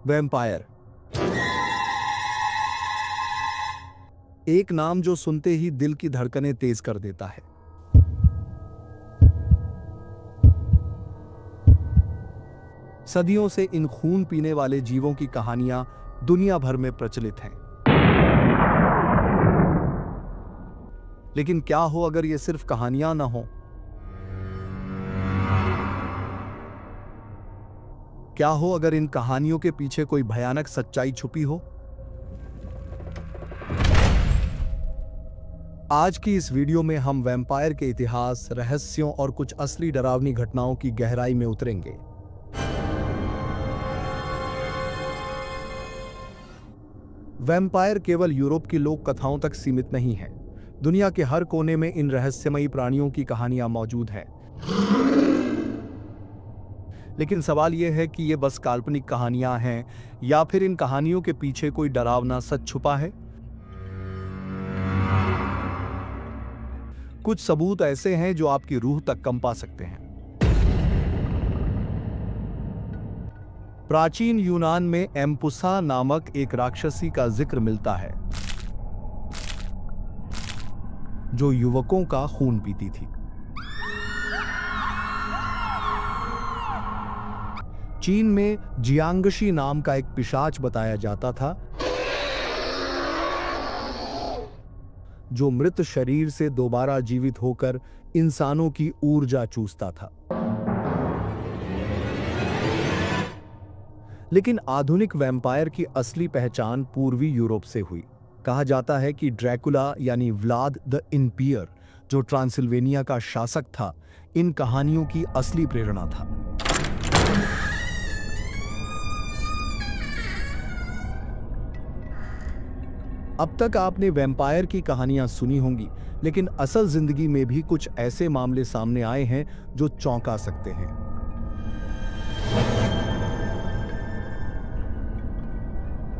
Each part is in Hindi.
वैम्पायर, एक नाम जो सुनते ही दिल की धड़कनें तेज कर देता है। सदियों से इन खून पीने वाले जीवों की कहानियां दुनिया भर में प्रचलित हैं। लेकिन क्या हो अगर ये सिर्फ कहानियां ना हो? क्या हो अगर इन कहानियों के पीछे कोई भयानक सच्चाई छुपी हो? आज की इस वीडियो में हम वैम्पायर के इतिहास, रहस्यों और कुछ असली डरावनी घटनाओं की गहराई में उतरेंगे। वैम्पायर केवल यूरोप की लोक कथाओं तक सीमित नहीं है। दुनिया के हर कोने में इन रहस्यमयी प्राणियों की कहानियां मौजूद हैं। लेकिन सवाल यह है कि ये बस काल्पनिक कहानियां हैं या फिर इन कहानियों के पीछे कोई डरावना सच छुपा है? कुछ सबूत ऐसे हैं जो आपकी रूह तक कंपा सकते हैं। प्राचीन यूनान में एम्पुसा नामक एक राक्षसी का जिक्र मिलता है जो युवकों का खून पीती थी। चीन में जियांगशी नाम का एक पिशाच बताया जाता था जो मृत शरीर से दोबारा जीवित होकर इंसानों की ऊर्जा चूसता था। लेकिन आधुनिक वैम्पायर की असली पहचान पूर्वी यूरोप से हुई। कहा जाता है कि ड्रैकुला यानी व्लाद द इम्पियर, जो ट्रांसिल्वेनिया का शासक था, इन कहानियों की असली प्रेरणा था। अब तक आपने वैम्पायर की कहानियां सुनी होंगी, लेकिन असल जिंदगी में भी कुछ ऐसे मामले सामने आए हैं जो चौंका सकते हैं।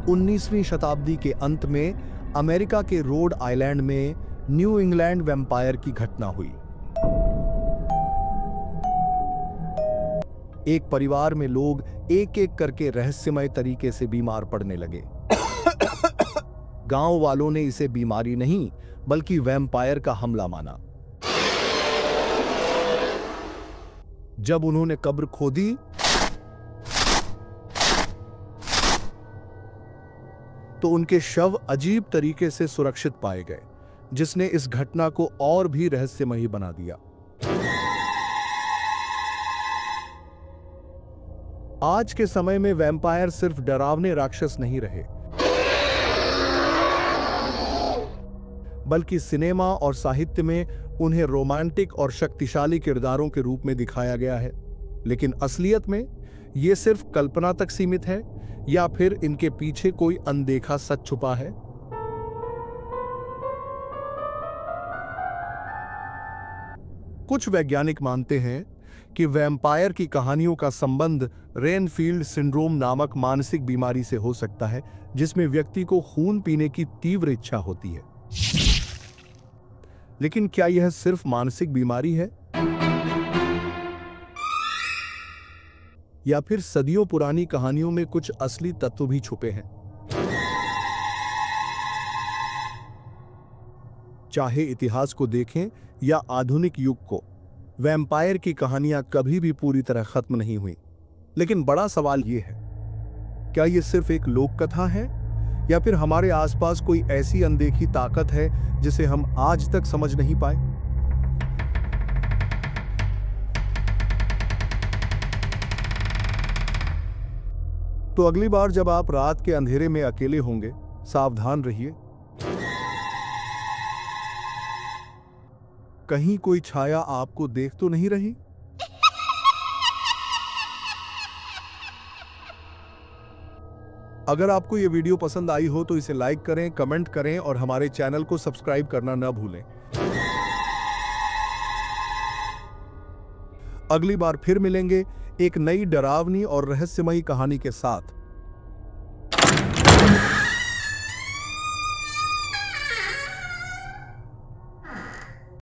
उन्नीसवीं शताब्दी के अंत में अमेरिका के रोड आइलैंड में न्यू इंग्लैंड वैम्पायर की घटना हुई। एक परिवार में लोग एक एक करके रहस्यमय तरीके से बीमार पड़ने लगे। गांव वालों ने इसे बीमारी नहीं बल्कि वैम्पायर का हमला माना। जब उन्होंने कब्र खोदी तो उनके शव अजीब तरीके से सुरक्षित पाए गए, जिसने इस घटना को और भी रहस्यमयी बना दिया। आज के समय में वैम्पायर सिर्फ डरावने राक्षस नहीं रहे, बल्कि सिनेमा और साहित्य में उन्हें रोमांटिक और शक्तिशाली किरदारों के रूप में दिखाया गया है। लेकिन असलियत में ये सिर्फ कल्पना तक सीमित है या फिर इनके पीछे कोई अनदेखा सच छुपा है? कुछ वैज्ञानिक मानते हैं कि वैम्पायर की कहानियों का संबंध रेनफील्ड सिंड्रोम नामक मानसिक बीमारी से हो सकता है, जिसमें व्यक्ति को खून पीने की तीव्र इच्छा होती है। लेकिन क्या यह सिर्फ मानसिक बीमारी है या फिर सदियों पुरानी कहानियों में कुछ असली तत्व भी छुपे हैं? चाहे इतिहास को देखें या आधुनिक युग को, वैम्पायर की कहानियां कभी भी पूरी तरह खत्म नहीं हुई। लेकिन बड़ा सवाल यह है, क्या यह सिर्फ एक लोक कथा है या फिर हमारे आसपास कोई ऐसी अनदेखी ताकत है जिसे हम आज तक समझ नहीं पाए? तो अगली बार जब आप रात के अंधेरे में अकेले होंगे, सावधान रहिए। कहीं कोई छाया आपको देख तो नहीं रही? अगर आपको यह वीडियो पसंद आई हो तो इसे लाइक करें, कमेंट करें और हमारे चैनल को सब्सक्राइब करना न भूलें। अगली बार फिर मिलेंगे एक नई डरावनी और रहस्यमयी कहानी के साथ।